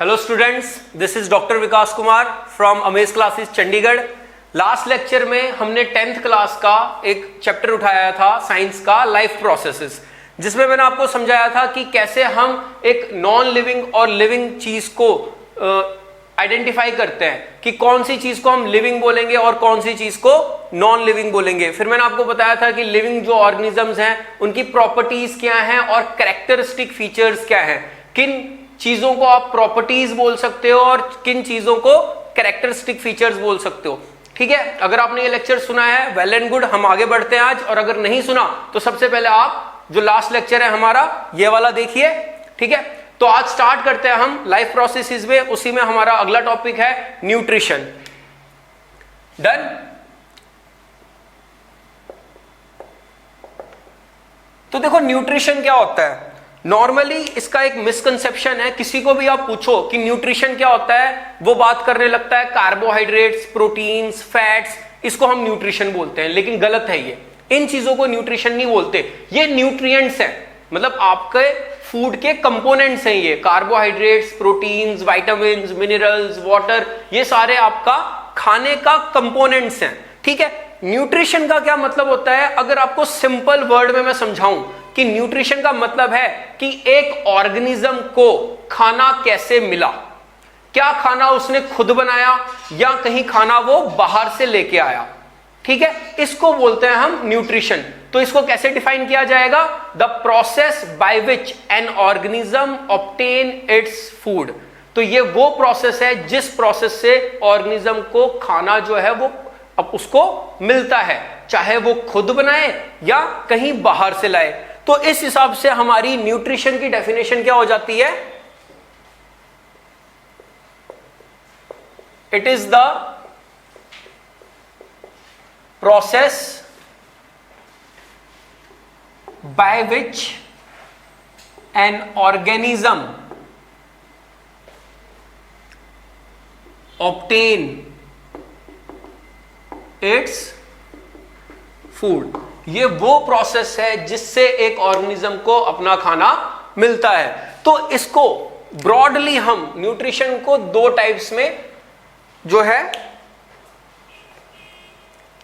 Hello students, this is doctor Vikas Kumar from amaze classes Chandigarh. Last lecture में हमने 10th class का एक chapter उठाया था साइंस का, लाइफ प्रोसेसेस, जिसमें मैंने आपको समझाया था कि कैसे हम एक नॉन लिविंग और लिविंग चीज को आइडेंटिफाई करते हैं कि कौन सी चीज को हम लिविंग बोलेंगे और कौन सी चीज को नॉन लिविंग बोलेंगे। फिर मैंने आपको बताया था कि लिविंग जो ऑर्गेनिजम्स हैं उनकी प्रॉपर्टीज क्या हैं और कैरेक्टरिस्टिक फीचर्स क्या हैं, किन चीजों को आप प्रॉपर्टीज बोल सकते हो और किन चीजों को कैरेक्टरिस्टिक फीचर्स बोल सकते हो। ठीक है, अगर आपने ये लेक्चर सुना है वेल एंड गुड, हम आगे बढ़ते हैं आज। और अगर नहीं सुना तो सबसे पहले आप जो लास्ट लेक्चर है हमारा ये वाला देखिए। ठीक है, तो आज स्टार्ट करते हैं हम लाइफ प्रोसेसेस में। उसी में हमारा अगला टॉपिक है न्यूट्रिशन। डन। तो देखो न्यूट्रिशन क्या होता है। नॉर्मली इसका एक मिसकंसेप्शन है, किसी को भी आप पूछो कि न्यूट्रिशन क्या होता है, वो बात करने लगता है कार्बोहाइड्रेट्स, प्रोटीन्स, फैट्स, इसको हम न्यूट्रिशन बोलते हैं। लेकिन गलत है ये, इन चीजों को न्यूट्रिशन नहीं बोलते, ये न्यूट्रिएंट्स हैं, मतलब आपके फूड के कंपोनेंट्स हैं। ये carbohydrates, proteins, vitamins, minerals, water, ये सारे आपका खाने का कंपोनेंट्स हैं। ठीक है, न्यूट्रिशन का क्या मतलब होता है, अगर आपको सिंपल वर्ड में मैं समझाऊं कि न्यूट्रिशन का मतलब है कि एक ऑर्गेनिज्म को खाना कैसे मिला, क्या खाना उसने खुद बनाया या कहीं खाना वो बाहर से लेके आया। ठीक है, इसको बोलते हैं हम न्यूट्रिशन। तो इसको कैसे डिफाइन किया जाएगा, the process by which an organism obtain its food. तो ये वो प्रोसेस है जिस प्रोसेस से ऑर्गेनिज्म को खाना जो है वो अब उसको मिलता है, चाहे वो खुद बनाए या कहीं बाहर से लाए। तो इस हिसाब से हमारी न्यूट्रिशन की डेफिनेशन क्या हो जाती है, it is the process by which an organism obtain its food. ये वो प्रोसेस है जिससे एक ऑर्गेनिज्म को अपना खाना मिलता है। तो इसको ब्रॉडली हम न्यूट्रिशन को दो टाइप्स में जो है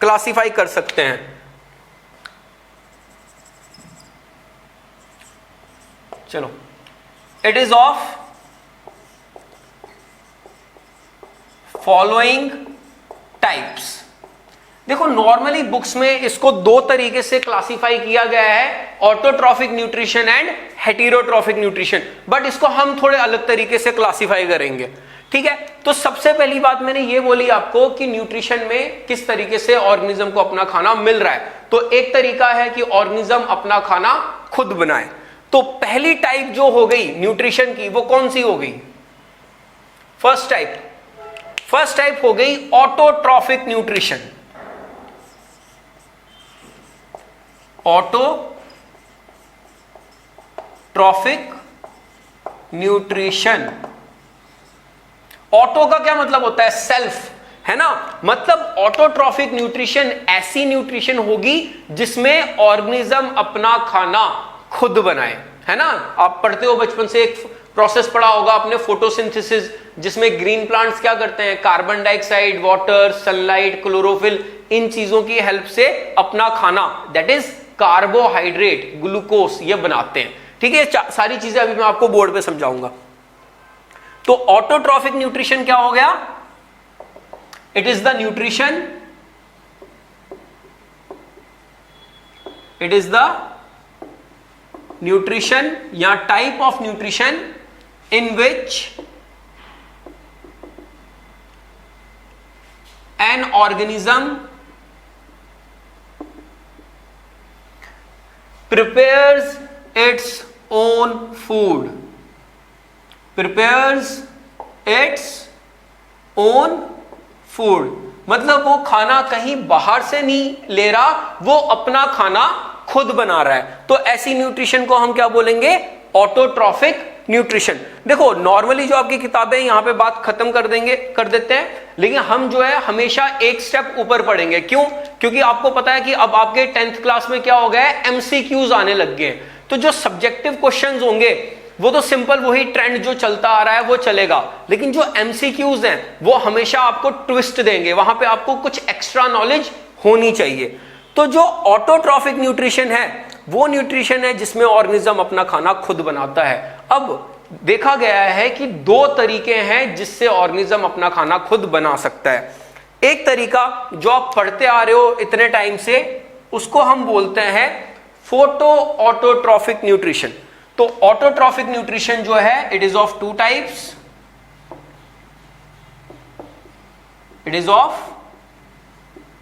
क्लासिफाई कर सकते हैं। चलो, it is of following types. देखो नॉर्मली बुक्स में इसको दो तरीके से क्लासिफाई किया गया है, autotrophic nutrition and heterotrophic nutrition, but इसको हम थोड़े अलग तरीके से क्लासिफाई करेंगे। ठीक है, तो सबसे पहली बात मैंने ये बोली आपको कि न्यूट्रिशन में किस तरीके से ऑर्गेनिज्म को अपना खाना मिल रहा है। तो एक तरीका है कि ऑर्गेनिज्म अपना खाना खुद बनाए। तो पहली टाइप जो हो गई न्यूट्रिशन की, वो कौन सी हो गई, फर्स्ट टाइप हो गई autotrophic nutrition. Autotrophic nutrition. Auto का क्या मतलब होता है, सेल्फ, है ना। मतलब ऑटोट्रॉफिक न्यूट्रिशन ऐसी न्यूट्रिशन होगी जिसमें ऑर्गेनिज्म अपना खाना खुद बनाए, है ना। आप पढ़ते हो बचपन से, एक प्रोसेस पढ़ा होगा आपने, फोटोसिंथेसिस, जिसमें ग्रीन प्लांट्स क्या करते हैं, carbon dioxide, water, sunlight, chlorophyll, इन चीजों की हेल्प से अपना खाना, दैट इज कार्बोहाइड्रेट, ग्लूकोज, ये बनाते हैं। ठीक है, सारी चीजें अभी मैं आपको बोर्ड पे समझाऊंगा। तो ऑटोट्रॉफिक न्यूट्रिशन क्या हो गया, it is the nutrition, it is the nutrition या type of nutrition in which an organism prepares its own food, prepares its own food, मतलब वो खाना कहीं बाहर से नहीं ले रहा, वो अपना खाना खुद बना रहा है। तो ऐसी न्यूट्रिशन को हम क्या बोलेंगे, ऑटोट्रॉफिक न्यूट्रिशन। देखो नॉर्मली जो आपकी किताबें यहां पे बात खत्म कर देते हैं, लेकिन हम जो है हमेशा एक स्टेप ऊपर पढ़ेंगे। क्यों? क्योंकि आपको पता है कि अब आपके 10th क्लास में क्या हो गया है, एमसीक्यूज आने लग गए हैं। तो जो सब्जेक्टिव क्वेश्चंस होंगे वो तो सिंपल वही ट्रेंड जो चलता आ रहा है वो चलेगा, लेकिन जो एमसीक्यूज हैं वो हमेशा आपको ट्विस्ट देंगे, वहां पे आपको कुछ एक्स्ट्रा नॉलेज होनी चाहिए। तो जो ऑटोट्रॉफिक न्यूट्रिशन है वो न्यूट्रिशन है जिसमें ऑर्गेनिज्म अपना खाना खुद बनाता है। अब देखा गया है कि दो तरीके हैं जिससे ऑर्गेनिज्म अपना खाना खुद बना सकता है। एक तरीका जो आप पढ़ते आ रहे हो इतने टाइम से, उसको हम बोलते हैं फोटो ऑटोट्रॉफिक न्यूट्रिशन। तो ऑटोट्रॉफिक न्यूट्रिशन जो है it is of two types, it is of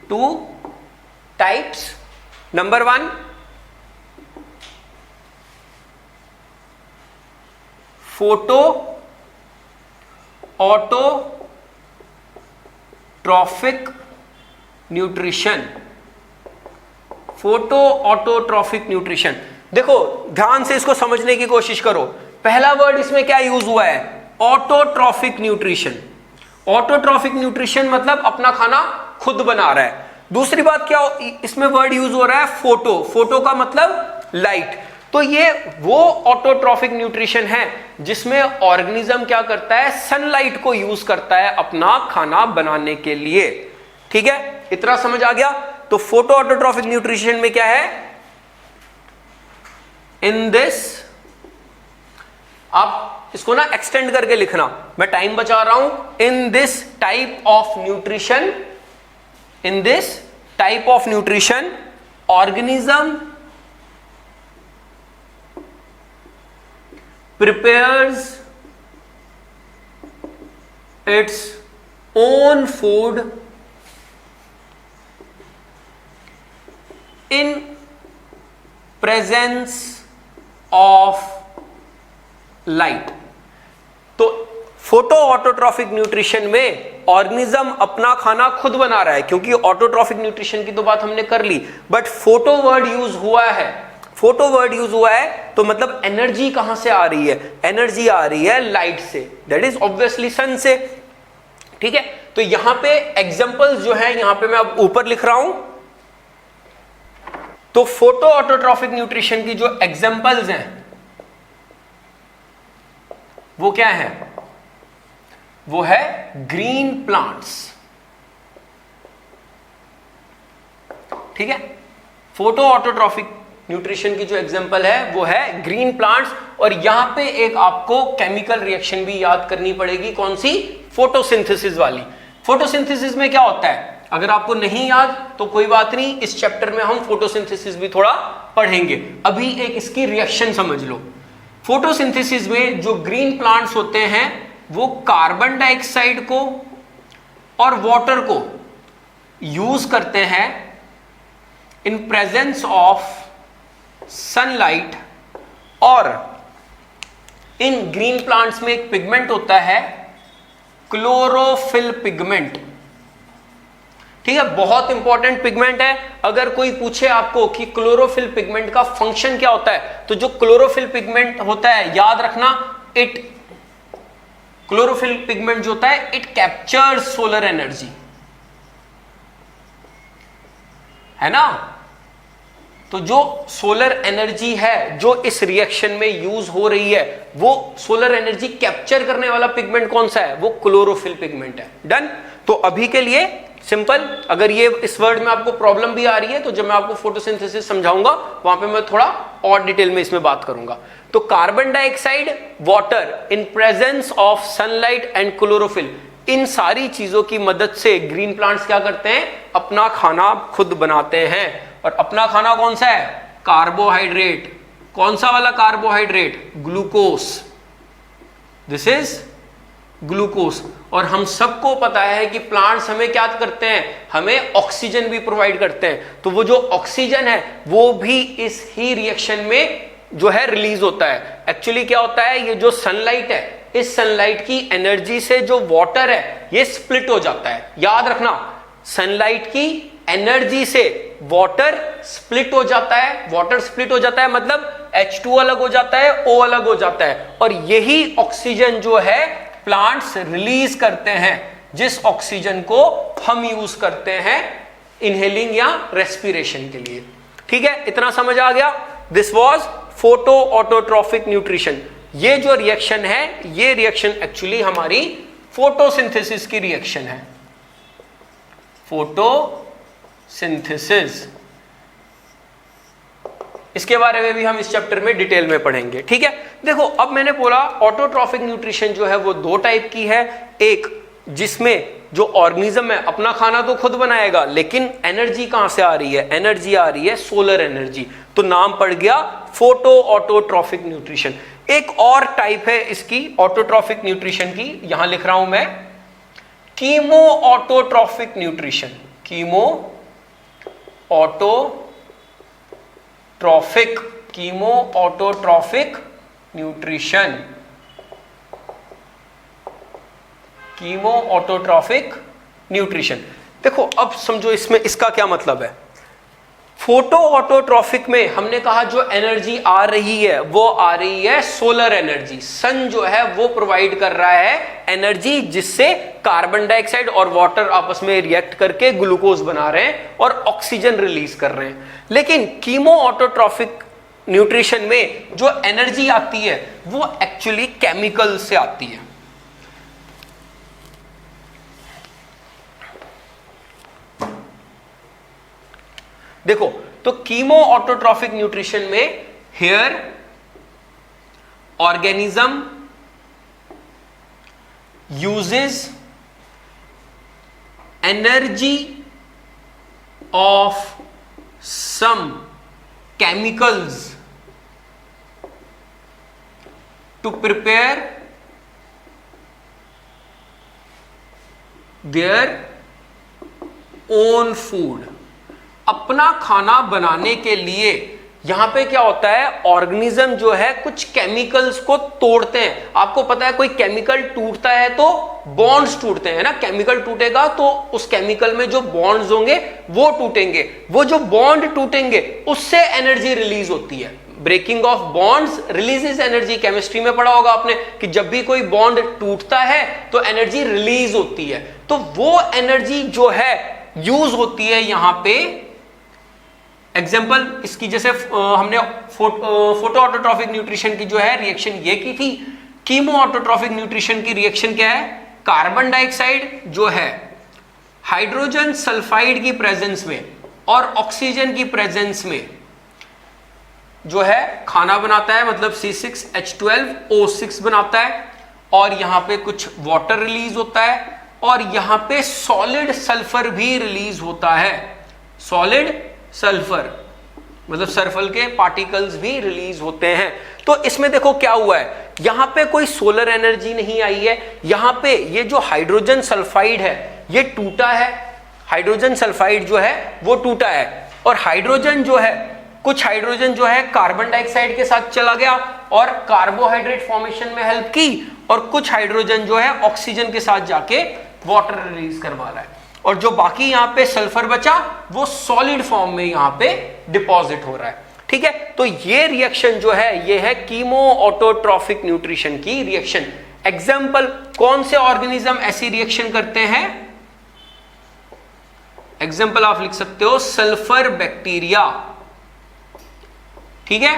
two types. Number one, photo autotrophic nutrition. Photo autotrophic nutrition, देखो ध्यान से इसको समझने की कोशिश करो। पहला वर्ड इसमें क्या यूज हुआ है? Autotrophic nutrition. ऑटोट्रॉफिक न्यूट्रिशन मतलब अपना खाना खुद बना रहा है। दूसरी बात क्या इसमें वर्ड यूज हो रहा है? फोटो। फोटो का मतलब लाइट। तो ये वो ऑटोट्रॉफिक न्यूट्रिशन है जिसमें ऑर्गेनिज्म क्या करता है? सनलाइट को यूज करता है अपना खाना बनाने के लिए। ठीक है, इतना समझ आ गया? तो फोटो ऑटोट्रॉफिक न्यूट्रिशन में क्या है? इन दिस, आप इसको ना एक्सटेंड करके लिखना, मैं टाइम बचा रहा हूं। In this type of nutrition, in this type of nutrition organism prepares its own food in presence of light। तो फोटो ऑटोट्रॉफिक न्यूट्रिशन में ऑर्गेनिज्म अपना खाना खुद बना रहा है, क्योंकि ऑटोट्रॉफिक न्यूट्रिशन की तो बात हमने कर ली, बट फोटो वर्ड यूज हुआ है। फोटो वर्ड यूज हुआ है तो मतलब एनर्जी कहां से आ रही है? एनर्जी आ रही है लाइट से, दैट इज ऑब्वियसली सन से। ठीक है, तो यहां पे एग्जांपल्स जो है यहां पे मैं अब ऊपर लिख रहा हूं। तो फोटो ऑटोट्रॉफिक न्यूट्रिशन की जो एग्जांपल्स हैं वो क्या है? वो है ग्रीन प्लांट्स। ठीक है, फोटो ऑटोट्रॉफिक न्यूट्रिशन की जो एग्जांपल है वो है ग्रीन प्लांट्स। और यहां पे एक आपको केमिकल रिएक्शन भी याद करनी पड़ेगी, कौन सी? फोटोसिंथेसिस वाली। फोटोसिंथेसिस में क्या होता है? अगर आपको नहीं याद तो कोई बात नहीं, इस चैप्टर में हम फोटोसिंथेसिस भी थोड़ा पढ़ेंगे। अभी एक इसकी रिएक्शन समझ लो। फोटोसिंथेसिस में जो ग्रीन प्लांट्स होते हैं वो कार्बन डाइऑक्साइड को और वाटर को यूज करते हैं इन प्रेजेंस ऑफ सनलाइट। और इन ग्रीन प्लांट्स में एक पिगमेंट होता है क्लोरोफिल पिगमेंट। ठीक है, बहुत इंपॉर्टेंट पिगमेंट है। अगर कोई पूछे आपको कि क्लोरोफिल पिगमेंट का फंक्शन क्या होता है, तो जो क्लोरोफिल पिगमेंट होता है याद रखना, क्लोरोफिल पिगमेंट जो होता है इट कैप्चर्स सोलर एनर्जी, है ना। तो जो सोलर एनर्जी है जो इस रिएक्शन में यूज हो रही है, वो सोलर एनर्जी कैप्चर करने वाला पिगमेंट कौन सा है? वो क्लोरोफिल पिगमेंट है। डन। तो अभी के लिए सिंपल, अगर ये इस वर्ड में आपको प्रॉब्लम भी आ रही है तो जब मैं आपको फोटोसिंथेसिस समझाऊंगा वहां पे मैं थोड़ा और डिटेल में इसमें बात करूंगा। तो carbon dioxide, water in presence of sunlight and chlorophyll, इन सारी चीजों की मदद से ग्रीन प्लांट्स क्या करते हैं? अपना खाना खुद बनाते हैं। और अपना खाना कौन सा है? कार्बोहाइड्रेट। कौन सा वाला carbohydrate? Glucose. This is glucose. और हम सबको पता है कि प्लांट्स हमें क्या करते हैं? हमें ऑक्सीजन भी प्रोवाइड करते हैं। तो वो जो ऑक्सीजन है वो भी इस ही रिएक्शन में जो है रिलीज होता है। एक्चुअली क्या होता है, ये जो सनलाइट है, इस सनलाइट की एनर्जी से जो वाटर है ये स्प्लिट हो जाता है। याद रखना, सनलाइट की एनर्जी से वाटर स्प्लिट हो जाता है। वाटर स्प्लिट हो जाता है मतलब H2 अलग हो जाता है, O अलग हो जाता है, और यही ऑक्सीजन जो है प्लांट्स रिलीज करते हैं, जिस ऑक्सीजन को हम यूज करते हैं इनहेलिंग या रेस्पिरेशन के लिए। ठीक है, इतना समझ आ गया? This was photo autotrophic nutrition. ये जो रिएक्शन है, ये रिएक्शन एक्चुअली हमारी फोटोसिंथेसिस की रिएक्शन है, फोटोसिंथेसिस। इसके बारे में भी हम इस चैप्टर में डिटेल में पढ़ेंगे, ठीक है। देखो अब मैंने बोला ऑटोट्रॉफिक न्यूट्रिशन जो है वो दो टाइप की है। एक जिसमें जो ऑर्गेनिज्म है अपना खाना तो खुद बनाएगा, लेकिन एनर्जी कहां से आ रही है? एनर्जी आ रही है सोलर एनर्जी, तो नाम पड़ गया फोटो ऑटोट्रॉफिक न्यूट्रिशन। एक और टाइप है इसकी ऑटोट्रॉफिक न्यूट्रिशन की, यहां लिख रहा हूं मैं, chemo autotrophic nutrition. Chemo autotrophic, chemo autotrophic nutrition, chemo autotrophic nutrition. देखो अब समझो इसमें इसका क्या मतलब है। फोटो ऑटोट्रॉफिक में हमने कहा जो एनर्जी आ रही है वो आ रही है सोलर एनर्जी। सन जो है वो प्रोवाइड कर रहा है एनर्जी, जिससे कार्बन डाइऑक्साइड और वाटर आपस में रिएक्ट करके ग्लूकोज बना रहे हैं और ऑक्सीजन रिलीज कर रहे हैं। लेकिन कीमो ऑटोट्रॉफिक न्यूट्रिशन में जो एनर्जी आती है वो एक्चुअली केमिकल से आती है। देखो तो कीमो ऑटोट्रॉफिक न्यूट्रिशन में here organism uses energy of some chemicals to prepare their own food. अपना खाना बनाने के लिए यहां पे क्या होता है, ऑर्गेनिज्म जो है कुछ केमिकल्स को तोड़ते हैं। आपको पता है कोई केमिकल टूटता है तो बॉन्ड्स टूटते हैं ना, केमिकल टूटेगा तो उस केमिकल में जो बॉन्ड्स होंगे वो टूटेंगे, वो जो बॉन्ड टूटेंगे उससे एनर्जी रिलीज होती है। Breaking of bonds releases energy. Chemistry में पढ़ा होगा आपने कि जब भी कोई बॉन्ड टूटता है तो एनर्जी रिलीज होती है। तो वो एनर्जी जो है यूज होती है यहां पे। एग्जाम्पल इसकी जैसे हमने फोटो ऑटोट्रॉफिक न्यूट्रिशन की जो है रिएक्शन ये की थी, कीमो ऑटोट्रॉफिक न्यूट्रिशन की रिएक्शन क्या है, कार्बन डाइऑक्साइड जो है हाइड्रोजन सल्फाइड की प्रेजेंस में और ऑक्सीजन की प्रेजेंस में जो है खाना बनाता है, मतलब C6H12O6 बनाता है, और यहां पे कुछ वाटर रिलीज होता है और यहां पे सॉलिड सल्फर भी रिलीज होता है। सॉलिड सल्फर मतलब सल्फर के पार्टिकल्स भी रिलीज होते हैं। तो इसमें देखो क्या हुआ है, यहां पे कोई सोलर एनर्जी नहीं आई है, यहां पे ये जो हाइड्रोजन सल्फाइड है ये टूटा है, हाइड्रोजन सल्फाइड जो है वो टूटा है, और हाइड्रोजन जो है कुछ हाइड्रोजन जो है कार्बन डाइऑक्साइड के साथ चला गया और कार्बोहाइड्रेट फॉर्मेशन में हेल्प की, और कुछ हाइड्रोजन जो है ऑक्सीजन के साथ जाके वाटर रिलीज करवा रहा है, और जो बाकी यहां पे सल्फर बचा वो सॉलिड फॉर्म में यहां पे डिपॉजिट हो रहा है। ठीक है, तो ये रिएक्शन जो है ये है कीमो ऑटोट्रॉफिक न्यूट्रिशन की रिएक्शन। एग्जाम्पल कौन से ऑर्गेनिज्म ऐसी रिएक्शन करते हैं, एग्जाम्पल आप लिख सकते हो सल्फर बैक्टीरिया। ठीक है,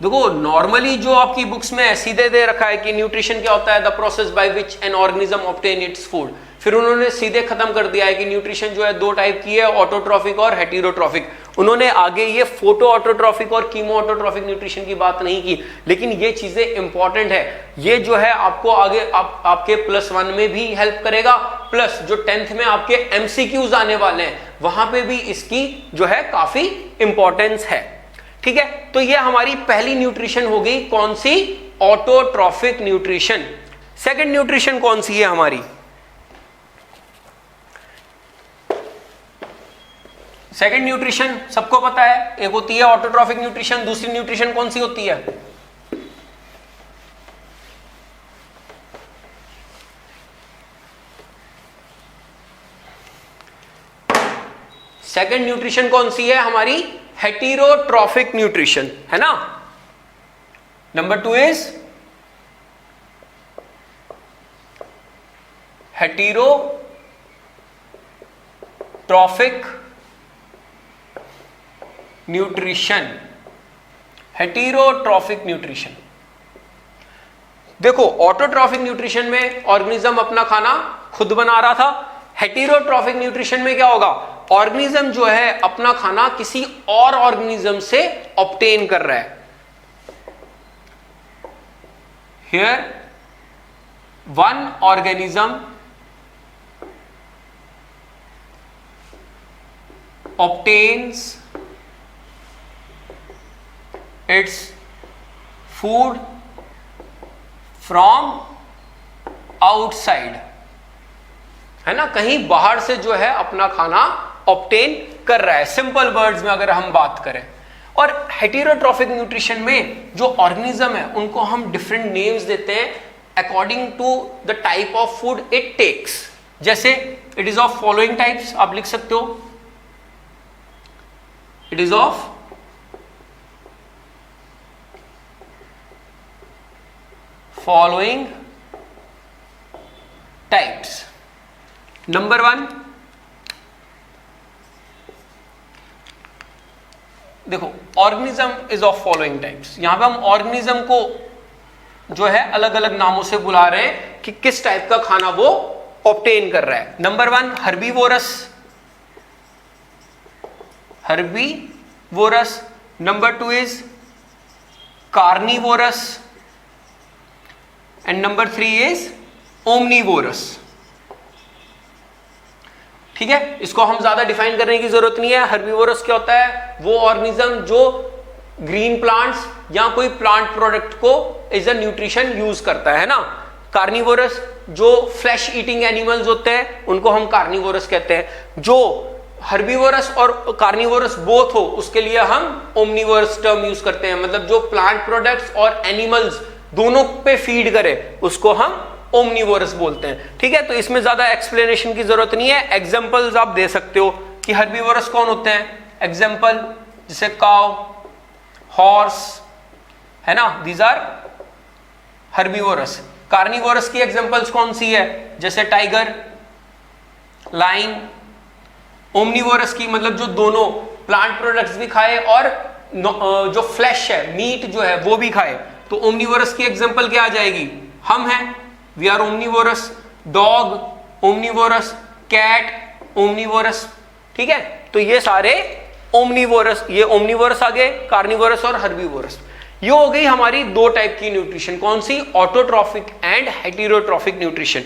देखो नॉर्मली जो आपकी बुक्स में सीधे दे रखा है कि न्यूट्रिशन क्या होता है, the process by which an organism obtain its food, फिर उन्होंने सीधे खत्म कर दिया है कि न्यूट्रिशन जो है दो टाइप की है, ऑटोट्रॉफिक और हेटेरोट्रॉफिक। उन्होंने आगे ये फोटो ऑटोट्रॉफिक और कीमो ऑटोट्रॉफिक न्यूट्रिशन की बात नहीं की, लेकिन ये चीजें इंपॉर्टेंट है। ये जो है आपको आगे आपके +1 में भी हेल्प करेगा, प्लस जो 10th में आपके MCQs आने वाले हैं वहां पे भी इसकी जो है काफी इंपॉर्टेंस है। ठीक है, तो ये हमारी पहली न्यूट्रिशन हो गई, कौन सी, ऑटोट्रॉफिक न्यूट्रिशन। सेकंड न्यूट्रिशन कौन सी है हमारी, सेकंड न्यूट्रिशन सबको पता है, एक होती है ऑटोट्रॉफिक न्यूट्रिशन, दूसरी न्यूट्रिशन कौन सी होती है, सेकंड न्यूट्रिशन कौन सी है हमारी, हेटेरोट्रॉफिक न्यूट्रिशन, है ना। Number 2 is heterotrophic nutrition, heterotrophic nutrition. देखो ऑटोट्रॉफिक न्यूट्रिशन में ऑर्गेनिज्म अपना खाना खुद बना रहा था, हेटेरोट्रॉफिक न्यूट्रिशन में क्या होगा, ऑर्गेनिज्म जो है अपना खाना किसी और ऑर्गेनिज्म से ऑब्टेन कर रहा है। Here one organism obtains its food from outside, है ना, कहीं बाहर से जो है अपना खाना ऑब्टेन कर रहा है, सिंपल वर्ड्स में अगर हम बात करें। और हेटेरोट्रॉफिक न्यूट्रिशन में जो ऑर्गेनिज्म है उनको हम डिफरेंट नेम्स देते हैं according to the type of food it takes. जैसे it is of following types, आप लिख सकते हो, it is of following types. Number 1, देखो organism is of following types. यहां पे हम ऑर्गेनिज्म को जो है अलग अलग नामों से बुला रहे हैं कि किस टाइप का खाना वो ऑब्टेन कर रहा है। Number 1 herbivorous, herbivorous. Number 2 is carnivorous and number 3 is omnivorous. ठीक है, इसको हम ज्यादा डिफाइन करने की जरूरत नहीं है। हर्बीवोरस क्या होता है, वो ऑर्गेनिज्म जो ग्रीन प्लांट्स या कोई प्लांट प्रोडक्ट को एज अ न्यूट्रिशन यूज करता है ना। कार्निवोरस जो फ्लैश ईटिंग एनिमल्स होते हैं उनको हम कार्निवोरस कहते हैं। जो हर्बीवोरस और कार्निवोरस बोथ हो उसके लिए हम ओमनिवोरस टर्म यूज करते हैं, मतलब जो प्लांट प्रोडक्ट्स और एनिमल्स दोनों पे फीड करे उसको हम ओमनिवोरस बोलते हैं। ठीक है, तो इसमें ज्यादा एक्सप्लेनेशन की जरूरत नहीं है। एग्जांपल्स आप दे सकते हो कि हर्बीवोरस कौन होते हैं। एग्जांपल जैसे काउ, हॉर्स, है ना, दीज आर हर्बीवोरस। कार्निवोरस की एग्जांपल्स कौन सी है, जैसे टाइगर, लायन। ओमनिवोरस की मतलब जो दोनों प्लांट प्रोडक्ट्स भी खाए और जो फ्लैश है, मीट जो है वो भी खाए, तो ओमनिवोरस की एग्जांपल क्या आ जाएगी, हम हैं, we are omnivorous. Dog omnivorous, cat omnivorous. ठीक है, तो ये सारे ओमनिवोरस, ये ओमनिवोरस आ गए, कार्निवोरस और हर्बीवोरस। ये हो गई हमारी दो टाइप की न्यूट्रिशन, कौन सी, ऑटोट्रॉफिक एंड हेटेरोट्रॉफिक न्यूट्रिशन।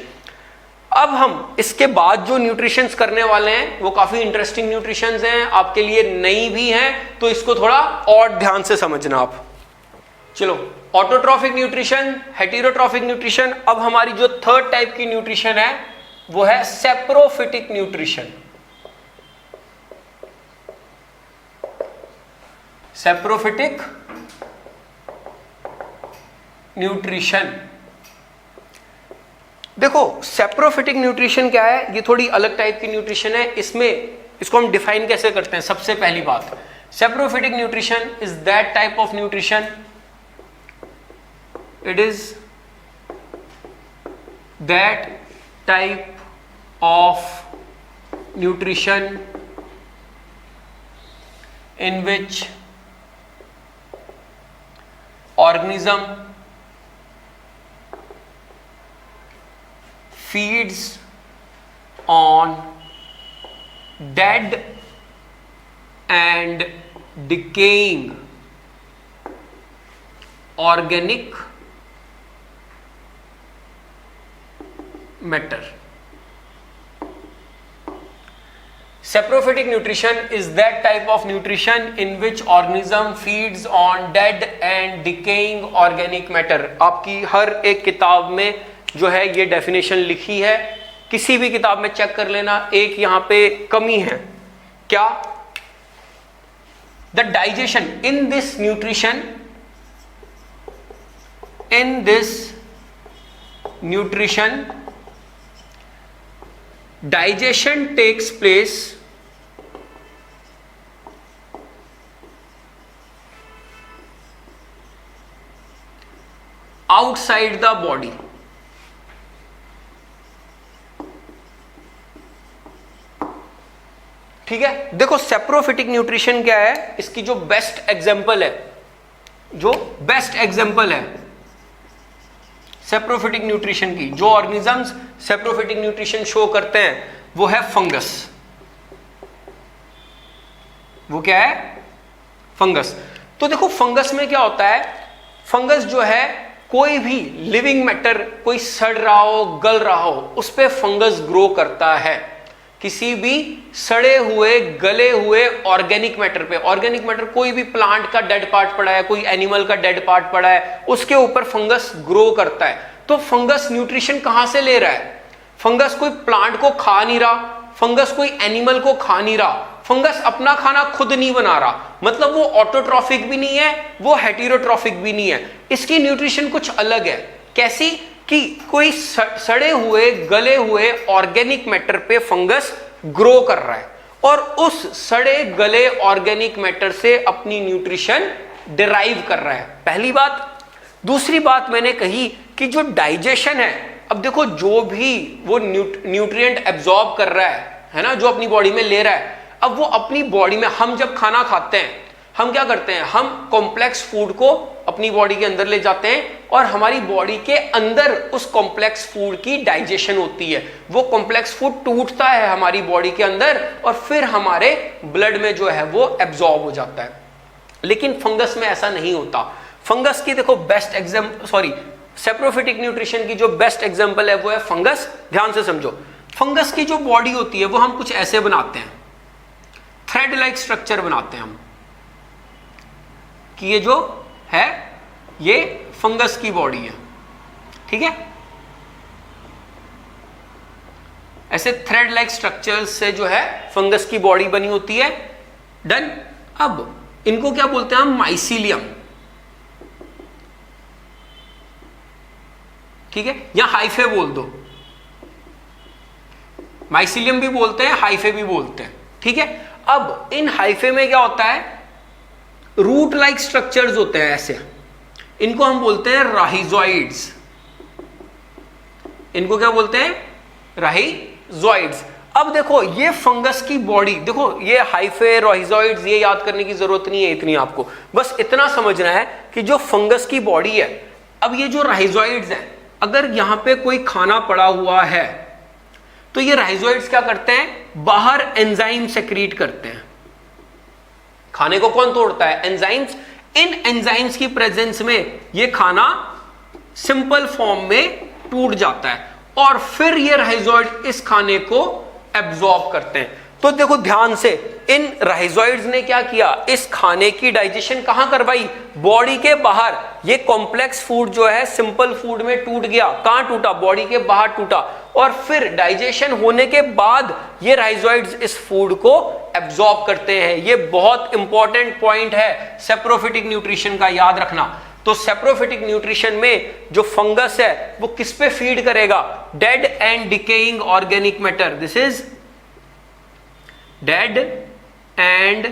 अब हम इसके बाद जो न्यूट्रिशंस करने वाले हैं वो काफी इंटरेस्टिंग न्यूट्रिशंस हैं, आपके लिए नई भी हैं, तो इसको थोड़ा और ध्यान से समझना आप। चलो, ऑटोट्रॉफिक न्यूट्रिशन, हेटेरोट्रॉफिक न्यूट्रिशन। अब हमारी जो थर्ड टाइप की न्यूट्रिशन है वो है सेप्रोफिटिक न्यूट्रिशन। सेप्रोफिटिक न्यूट्रिशन, देखो सेप्रोफिटिक न्यूट्रिशन क्या है, ये थोड़ी अलग टाइप की न्यूट्रिशन है। इसमें इसको हम डिफाइन कैसे करते हैं, सबसे पहली बात, saprophytic nutrition is that type of nutrition, it is that type of nutrition in which organism feeds on dead and decaying organic matter. Saprophytic nutrition is that type of nutrition in which organism feeds on dead and decaying organic matter. आपकी हर एक किताब में जो है ये definition लिखी है, किसी भी किताब में चेक कर लेना। एक यहाँ पे कमी है, क्या, the digestion in this nutrition, in this nutrition digestion takes place outside the body. ठीक है, देखो सेप्रोफिटिक न्यूट्रिशन क्या है, इसकी जो बेस्ट एग्जांपल है, जो बेस्ट एग्जांपल है सेप्रोफिटिक न्यूट्रिशन की। जो ऑर्गेनिजम्स सेप्रोफिटिक न्यूट्रिशन शो करते हैं वो है फंगस। वो क्या है? फंगस। तो देखो फंगस में क्या होता है, फंगस जो है कोई भी लिविंग मैटर, कोई सड़ रहा हो, गल रहा हो, उस पे फंगस ग्रो करता है। किसी भी सड़े हुए, गले हुए ऑर्गेनिक मैटर पे, ऑर्गेनिक मैटर कोई भी प्लांट का डेड पार्ट पड़ा है, कोई एनिमल का डेड पार्ट पड़ा है, उसके ऊपर फंगस ग्रो करता है। तो फंगस न्यूट्रिशन कहां से ले रहा है? फंगस कोई प्लांट को खा नहीं रहा, फंगस कोई एनिमल को खा नहीं रहा, फंगस अपना खाना खुद नहीं बना रहा, मतलब वो ऑटोट्रॉफिक भी नहीं है, वो हेटेरोट्रॉफिक भी नहीं है। इसकी न्यूट्रिशन कुछ अलग है। कैसी? कि कोई सड़े हुए, गले हुए ऑर्गेनिक मैटर पे फंगस ग्रो कर रहा है और उस सड़े गले ऑर्गेनिक मैटर से अपनी न्यूट्रिशन डिराइव कर रहा है। पहली बात। दूसरी बात मैंने कही कि जो डाइजेशन है, अब देखो जो भी वो न्यूट्रिएंट एब्जॉर्ब कर रहा है ना, जो अपनी बॉडी में ले रहा है, अब वो अपनी बॉडी में, हम जब खाना खाते हैं हम क्या करते हैं, हम कॉम्प्लेक्स फूड को अपनी बॉडी के अंदर ले जाते हैं और हमारी बॉडी के अंदर उस कॉम्प्लेक्स फूड की डाइजेशन होती है। वो कॉम्प्लेक्स फूड टूटता है हमारी बॉडी के अंदर और फिर हमारे ब्लड में जो है वो एब्जॉर्ब हो जाता है। लेकिन फंगस में ऐसा नहीं होता। फंगस की देखो सेप्रोफिटिक न्यूट्रिशन की जो बेस्ट एग्जांपल है वो है फंगस। ध्यान से समझो, फंगस की जो बॉडी होती है वो हम कुछ ऐसे बनाते हैं, थ्रेड लाइक स्ट्रक्चर बनाते हैं हम, कि ये जो है ये फंगस की बॉडी है, ठीक है। ऐसे थ्रेड लाइक स्ट्रक्चर से जो है फंगस की बॉडी बनी होती है। डन। अब इनको क्या बोलते हैं हम? माइसीलियम, ठीक है, या हाइफे बोल दो। माइसीलियम भी बोलते हैं, हाइफे भी बोलते हैं, ठीक है। अब इन हाइफे में क्या होता है? रूट लाइक स्ट्रक्चर्स होते हैं ऐसे, इनको हम बोलते हैं राहिजोइड्स। इनको क्या बोलते हैं? राहिजोइड्स। अब देखो ये फंगस की बॉडी, देखो ये हाइफे, राहिजोइड्स, ये याद करने की जरूरत नहीं है इतनी, आपको बस इतना समझना है कि जो फंगस की बॉडी है, अब ये जो राहिजोइड्स हैं, अगर यहां पे कोई खाना पड़ा हुआ है तो ये राहिजोइड्स क्या करते हैं? बाहर एंजाइम सेक्रीट करते हैं। खाने को कौन तोड़ता है? एंजाइम्स। इन एंजाइम्स की प्रेजेंस में ये खाना सिंपल फॉर्म में टूट जाता है और फिर ये राहिजोइड इस खाने को एब्जॉर्ब करते हैं। तो देखो ध्यान से, इन राहिजोइड्स ने क्या किया? इस खाने की डाइजेशन कहां करवाई? बॉडी के बाहर। ये कॉम्प्लेक्स फूड जो है सिंपल फूड में टूट गया। कहां टूटा? बॉडी के बाहर टूटा और फिर डाइजेशन होने के बाद ये राहिजोइड्स इस फूड को एब्जॉर्ब करते हैं। ये बहुत इंपॉर्टेंट पॉइंट है सेप्रोफिटिक न्यूट्रिशन का, याद रखना। तो सेप्रोफिटिक न्यूट्रिशन में जो फंगस है वो किस पे फीड करेगा? Dead and decaying organic matter. This is dead and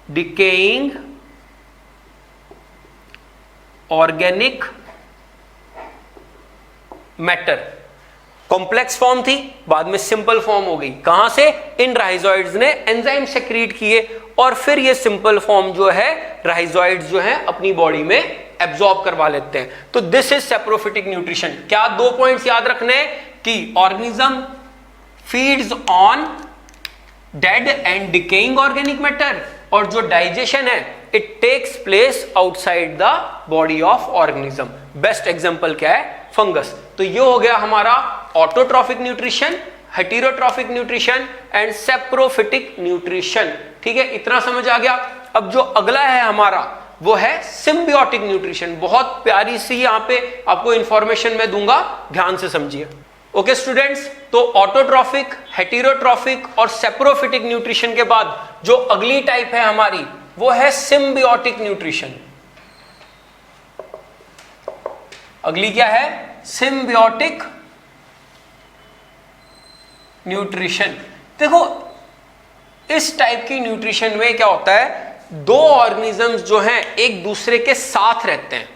decaying organic matter। Complex form थी, बाद में सिंपल फॉर्म हो गई। कहां से? इन राहिजोइड्स ने एंजाइम सेक्रीट किए और फिर ये सिंपल फॉर्म जो है राहिजोइड्स जो है अपनी बॉडी में एब्जॉर्ब करवा लेते हैं। तो दिस इज सेप्रोफिटिक न्यूट्रिशन। क्या दो पॉइंट्स याद रखने कि organism feeds on dead and decaying organic matter और जो डाइजेशन है it takes place outside the body of organism. Best example क्या है? फंगस। तो ये हो गया हमारा autotrophic nutrition, heterotrophic nutrition and saprophytic nutrition. ठीक है, इतना समझ आ गया। अब जो अगला है हमारा वो है सिम्बियोटिक न्यूट्रिशन। बहुत प्यारी सी यहां पे आपको इंफॉर्मेशन मैं दूंगा, ध्यान से समझिए। ओके स्टूडेंट्स, तो ऑटोट्रॉफिक, हेटेरोट्रॉफिक और सेप्रोफिटिक न्यूट्रिशन के बाद जो अगली टाइप है हमारी वो है सिम्बियोटिक न्यूट्रिशन। अगली क्या है? Symbiotic nutrition. देखो इस टाइप की न्यूट्रिशन में क्या होता है? दो ऑर्गेनिजम्स जो हैं एक दूसरे के साथ रहते हैं।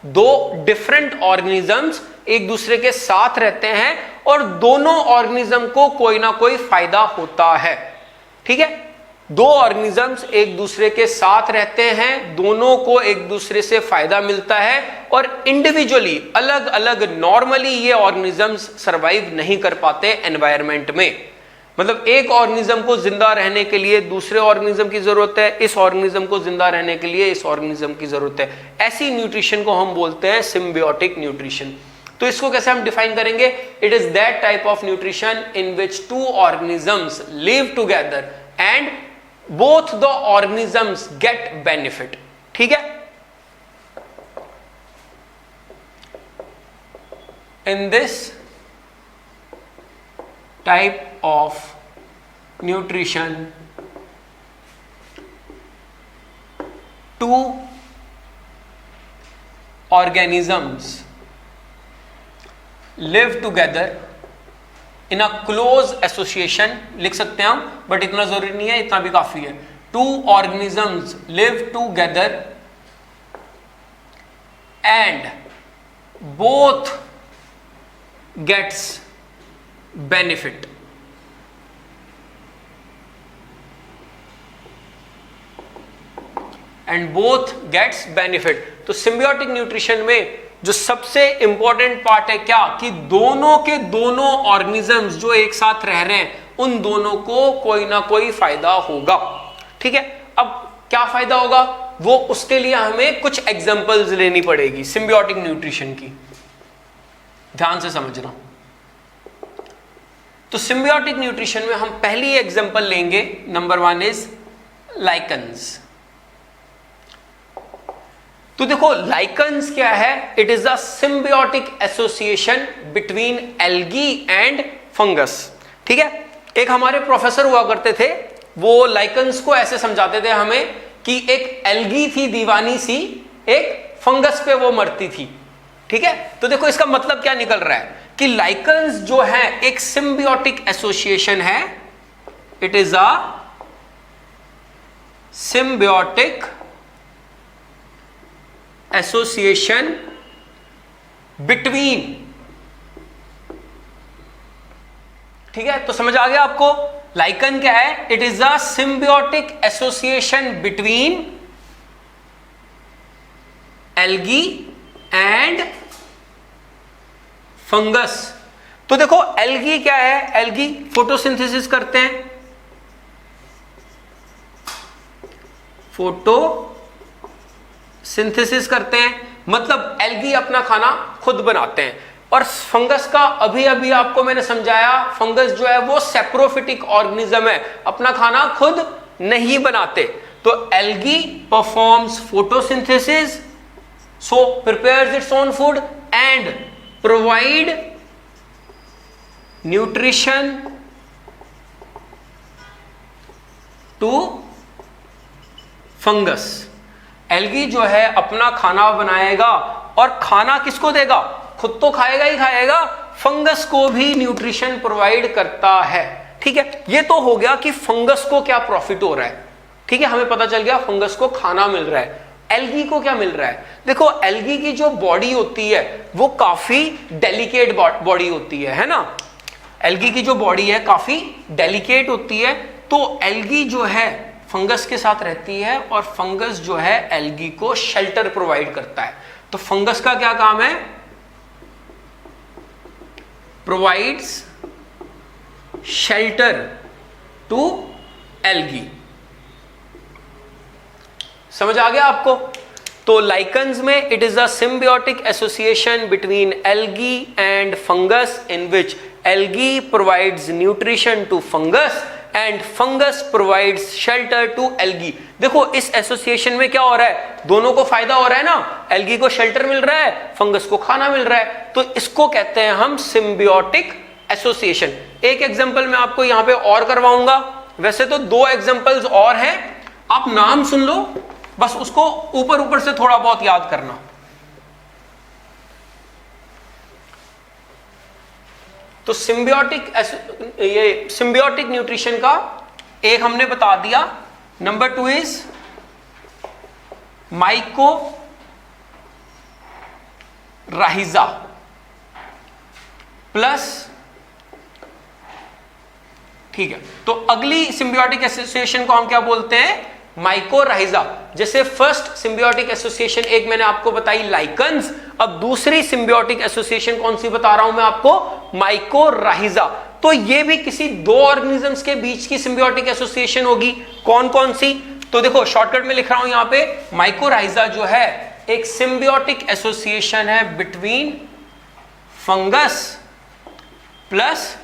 दो डिफरेंट ऑर्गेनिजम्स एक दूसरे के साथ रहते हैं और दोनों ऑर्गेनिज्म को कोई ना कोई फायदा होता है। ठीक है, दो ऑर्गेनिजम्स एक दूसरे के साथ रहते हैं, दोनों को एक दूसरे से फायदा मिलता है, और इंडिविजुअली अलग अलग नॉर्मली ये ऑर्गेनिजम्स सरवाइव नहीं कर पाते एनवायरनमेंट में। मतलब एक ऑर्गेनिज्म को जिंदा रहने के लिए दूसरे ऑर्गेनिज्म की जरूरत है, इस ऑर्गेनिज्म को जिंदा रहने के लिए इस ऑर्गेनिज्म की जरूरत है। ऐसी न्यूट्रिशन को हम बोलते हैं सिम्बियोटिक न्यूट्रिशन। तो इसको कैसे हम डिफाइन करेंगे? It is that type of nutrition in which to organisms live together and both the organisms get benefit. ठीक है, in this type of nutrition, two organisms live together in a close association, लिख सकते हैं हम, but इतना जरूरी नहीं है, इतना भी काफी है। Two organisms live together and both gets benefit। And both gets benefit. तो सिम्बियोटिक न्यूट्रिशन में जो सबसे इंपॉर्टेंट पार्ट है क्या, कि दोनों के दोनों ऑर्गेनिजम्स जो एक साथ रह रहे हैं उन दोनों को कोई ना कोई फायदा होगा। ठीक है, अब क्या फायदा होगा वो उसके लिए हमें कुछ एग्जांपल्स लेनी पड़ेगी सिम्बियोटिक न्यूट्रिशन की, ध्यान से समझना। तो सिम्बियोटिक न्यूट्रिशन में हम पहली एग्जांपल लेंगे, नंबर 1 इज लाइकन्स। तो देखो लाइकन्स क्या है, it is a symbiotic association between algae and fungus. ठीक है, एक हमारे प्रोफेसर हुआ करते थे, वो लाइकन्स को ऐसे समझाते थे हमें कि एक एल्गी थी दीवानी सी, एक फंगस पे वो मरती थी। ठीक है, तो देखो इसका मतलब क्या निकल रहा है कि लाइकन्स जो है एक सिम्बियोटिक एसोसिएशन है, it is a symbiotic association between. ठीक है, तो समझ आ गया आपको लाइकन क्या है? It is a symbiotic association between algae and fungus. तो देखो एल्गी क्या है, एल्गी फोटोसिंथेसिस करते हैं, फोटोसिंथेसिस करते हैं, मतलब एल्गी अपना खाना खुद बनाते हैं। और फंगस का अभी अभी आपको मैंने समझाया, फंगस जो है वो सेप्रोफिटिक ऑर्गेनिज्म है, अपना खाना खुद नहीं बनाते। तो algae performs photosynthesis, so prepares its own food and provide nutrition to fungus. Algae जो है अपना खाना बनाएगा और खाना किसको देगा? खुद तो खाएगा ही खाएगा, फंगस को भी न्यूट्रिशन प्रोवाइड करता है। ठीक है, ये तो हो गया कि फंगस को क्या प्रॉफिट हो रहा है। ठीक है, हमें पता चल गया फंगस को खाना मिल रहा है। एल्गी को क्या मिल रहा है? देखो एल्गी की जो बॉडी होती है वो काफी डेलिकेट बॉडी होती है ना। एल्गी की जो बॉडी है काफी डेलिकेट होती है। तो एल्गी जो है फंगस के साथ रहती है और फंगस जो है एल्गी को शेल्टर प्रोवाइड करता है। तो फंगस का क्या काम है? Provides shelter to algae. समझ आ गया आपको? तो लाइकन्स में it is a symbiotic association between algae and fungus in which algae provides nutrition to fungus and fungus provides shelter to algae. देखो इस एसोसिएशन में क्या हो रहा है, दोनों को फायदा हो रहा है ना, एल्गी को शेल्टर मिल रहा है, फंगस को खाना मिल रहा है। तो इसको कहते हैं हम सिम्बियोटिक एसोसिएशन। एक एग्जांपल मैं आपको यहां पे और करवाऊंगा, वैसे तो 2 एग्जांपल्स और हैं, आप नाम सुन लो, बस उसको ऊपर ऊपर से थोड़ा बहुत याद करना। तो सिम्बियोटिक न्यूट्रिशन का एक हमने बता दिया। नंबर 2 इज माइकोराइजा प्लस, ठीक है, तो अगली सिम्बियोटिक एसोसिएशन को हम क्या बोलते हैं, माइकोराइजा। जैसे फर्स्ट सिम्बियोटिक एसोसिएशन एक मैंने आपको बताई लाइकन्स, अब दूसरी सिम्बियोटिक एसोसिएशन कौन सी बता रहा हूं मैं आपको, माइकोराइजा। तो ये भी किसी दो ऑर्गेनिजम्स के बीच की सिम्बियोटिक एसोसिएशन होगी। कौन कौन सी, तो देखो शॉर्टकट में लिख रहा हूं यहां पे, माइकोराइजा जो है एक सिम्बियोटिक एसोसिएशन है between fungus plus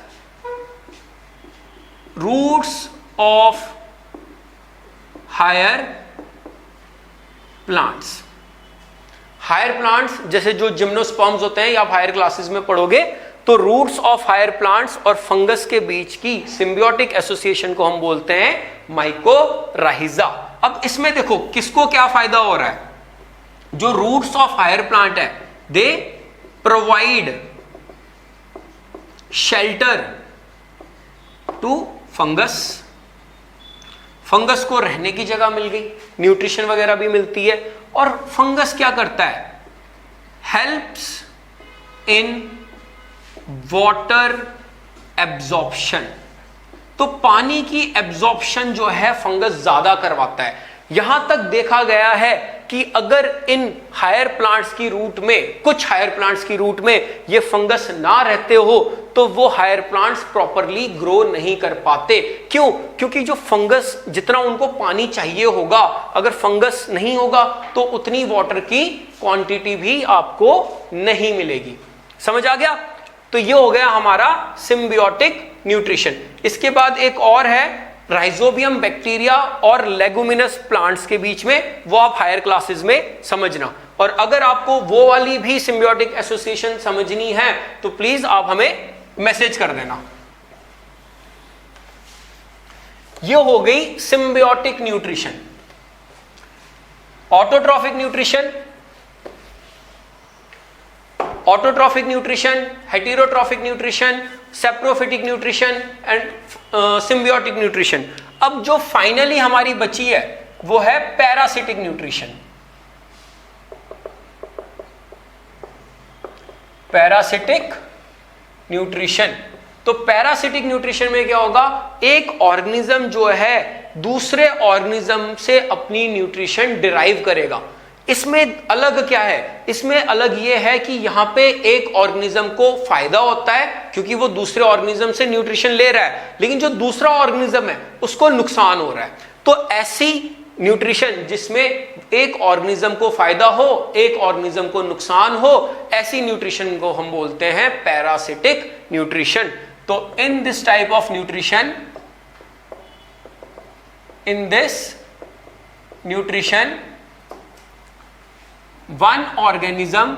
roots of higher plants. Higher plants जैसे जो जिम्नोस्पर्म्स होते हैं, या आप हायर क्लासेस में पढ़ोगे, तो रूट्स ऑफ हायर प्लांट्स और फंगस के बीच की सिम्बियोटिक एसोसिएशन को हम बोलते हैं माइकोराइजा। अब इसमें देखो किसको क्या फायदा हो रहा है, जो रूट्स ऑफ हायर प्लांट है they provide shelter to fungus, fungus को रहने की जगह मिल गई, न्यूट्रिशन वगैरह भी मिलती है। और फंगस क्या करता है, हेल्प्स इन वाटर एब्जॉर्प्शन, तो पानी की एब्जॉर्प्शन जो है फंगस ज्यादा करवाता है। यहां तक देखा गया है कि अगर इन हायर प्लांट्स की रूट में, कुछ हायर प्लांट्स की रूट में ये फंगस ना रहते हो तो वो हायर प्लांट्स प्रॉपरली ग्रो नहीं कर पाते। क्यों, क्योंकि जो फंगस जितना उनको पानी चाहिए होगा, अगर फंगस नहीं होगा तो उतनी वाटर की क्वांटिटी भी आपको नहीं मिलेगी। समझ आ गया, तो ये हो गया हमारा सिम्बियोटिक न्यूट्रिशन। इसके बाद एक और है राइजोबियम बैक्टीरिया और लेगुमिनस प्लांट्स के बीच में, वो आप हायर क्लासेस में समझना। और अगर आपको वो वाली भी सिम्बियोटिक एसोसिएशन समझनी है तो प्लीज आप हमें मैसेज कर देना। ये हो गई symbiotic nutrition. Autotrophic nutrition, autotrophic nutrition, heterotrophic nutrition, saprophytic nutrition and symbiotic nutrition. अब जो फाइनली हमारी बची है वो है पैरासिटिक न्यूट्रिशन। पैरासिटिक न्यूट्रिशन, तो पैरासिटिक न्यूट्रिशन में क्या होगा, एक ऑर्गेनिज्म जो है दूसरे ऑर्गेनिज्म से अपनी न्यूट्रिशन डिराइव करेगा। इसमें अलग क्या है, इसमें अलग ये है कि यहां पे एक ऑर्गेनिज्म को फायदा होता है क्योंकि वो दूसरे ऑर्गेनिज्म से न्यूट्रिशन ले रहा है, लेकिन जो दूसरा ऑर्गेनिज्म है उसको नुकसान हो रहा है। तो ऐसी न्यूट्रिशन जिसमें एक ऑर्गेनिज्म को फायदा हो, एक ऑर्गेनिज्म को नुकसान हो, ऐसी न्यूट्रिशन को हम बोलते हैं पैरासिटिक न्यूट्रिशन। तो in this type of nutrition, in this nutrition one organism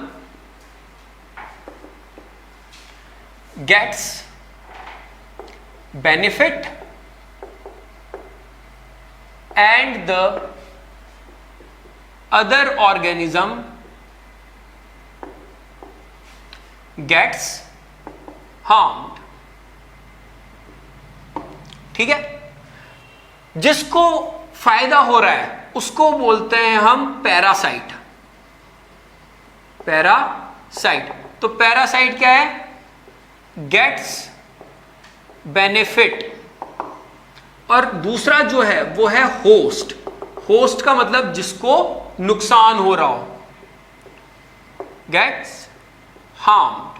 gets benefit and the other organism gets harmed। ठीक है, जिसको फायदा हो रहा है उसको बोलते हैं हम पैरासाइट। पैरासाइट, तो पैरासाइट क्या है, गेट्स बेनिफिट, और दूसरा जो है वो है होस्ट। होस्ट का मतलब जिसको नुकसान हो रहा हो, गेट्स हार्म्ड।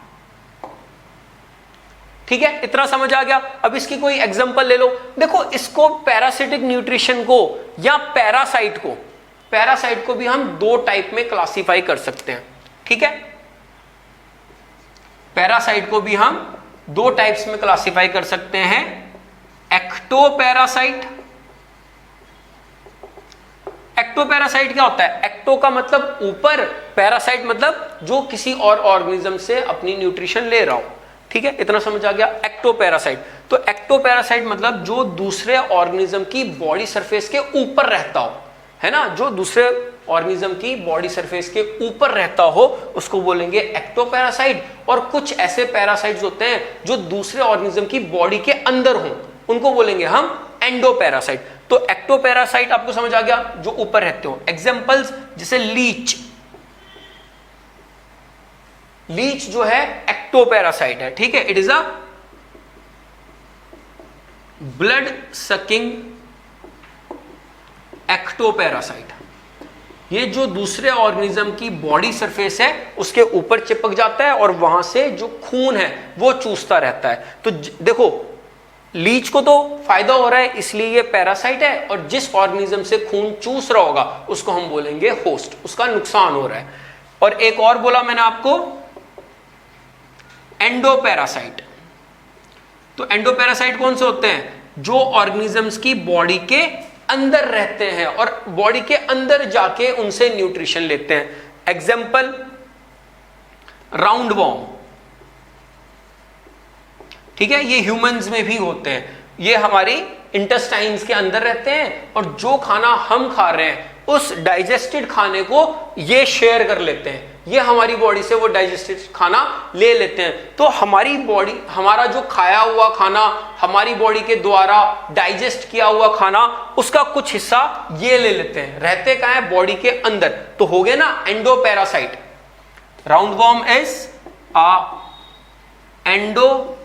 ठीक है, इतना समझ आ गया। अब इसकी कोई एग्जांपल ले लो। देखो इसको पैरासिटिक न्यूट्रिशन को या पैरासाइट को भी हम दो टाइप में क्लासिफाई कर सकते हैं। ठीक है, पैरासाइट को भी हम दो टाइप्स में क्लासिफाई कर सकते हैं, एक्टोपैरासाइट। एक्टोपैरासाइट क्या होता है, एक्टो का मतलब ऊपर, पैरासाइट मतलब जो किसी और ऑर्गेनिज्म से अपनी न्यूट्रिशन ले रहा हो। ठीक है, इतना समझ आ गया, एक्टोपैरासाइट। तो एक्टोपैरासाइट मतलब जो दूसरे ऑर्गेनिज्म की बॉडी सरफेस के ऊपर रहता हो, है ना, जो दूसरे ऑर्गेनिज्म की बॉडी सरफेस के ऊपर रहता हो उसको बोलेंगे एक्टोपैरासाइट। और कुछ ऐसे पैरासाइट्स होते हैं जो दूसरे ऑर्गेनिज्म की बॉडी के अंदर हों, उनको बोलेंगे हम एंडोपैरासाइट। तो एक्टोपैरासाइट आपको समझ आ गया, जो ऊपर रहते हो। एग्जांपल्स जैसे लीच, लीच जो है एक्टोपैरासाइट है। ठीक है, it is a blood sucking ectoparasite, ये जो दूसरे ऑर्गेनिज्म की बॉडी सरफेस है उसके ऊपर चिपक जाता है और वहां से जो खून है वो चूसता रहता है। तो देखो लीच को तो फायदा हो रहा है इसलिए ये पैरासाइट है, और जिस ऑर्गेनिज्म से खून चूस रहा होगा उसको हम बोलेंगे होस्ट, उसका नुकसान हो रहा है। और एक और बोला मैंने आपको एंडोपैरासाइट। तो एंडोपैरासाइट कौन से होते हैं? जो ऑर्गेनिजम्स की बॉडी के अंदर रहते हैं और बॉडी के अंदर जाके उनसे न्यूट्रिशन लेते हैं। एग्जाम्पल राउंड वॉर्म, ठीक है, ये ह्यूमंस में भी होते हैं। ये हमारी इंटेस्टाइन्स के अंदर रहते हैं और जो खाना हम खा रहे हैं उस डाइजेस्टेड खाने को ये शेयर कर लेते हैं, ये हमारी बॉडी से वो डाइजेस्टेड खाना ले लेते हैं। तो हमारी बॉडी, हमारा जो खाया हुआ खाना, हमारी बॉडी के द्वारा डाइजेस्ट किया हुआ खाना, उसका कुछ हिस्सा ये ले लेते हैं। रहते कहां है? बॉडी के अंदर। तो हो गए ना endoparasite. Round worm is a endoparasite.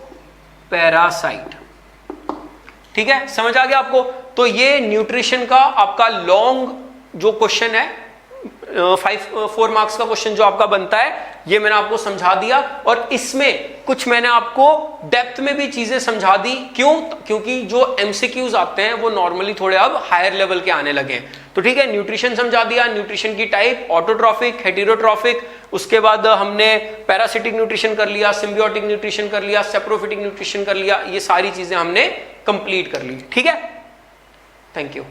ठीक है, समझ आ गया आपको? तो ये न्यूट्रिशन का आपका लॉन्ग जो क्वेश्चन है 4 मार्क्स का क्वेश्चन जो आपका बनता है, ये मैंने आपको समझा दिया। और इसमें कुछ मैंने आपको डेप्थ में भी चीजें समझा दी। क्यों? क्योंकि जो एमसीक्यूज आते हैं वो नॉर्मली थोड़े अब हायर लेवल के आने लगे हैं। तो ठीक है, न्यूट्रिशन समझा दिया, न्यूट्रिशन की टाइप, ऑटोट्रॉफिक, हेटेरोट्रॉफिक, उसके बाद हमने पैरासिटिक न्यूट्रिशन कर लिया, सिम्बियोटिक न्यूट्रिशन कर लिया, सेप्रोफिटिक न्यूट्रिशन कर लिया, ये सारी चीजें हमने कंप्लीट कर ली। ठीक है, थैंक यू।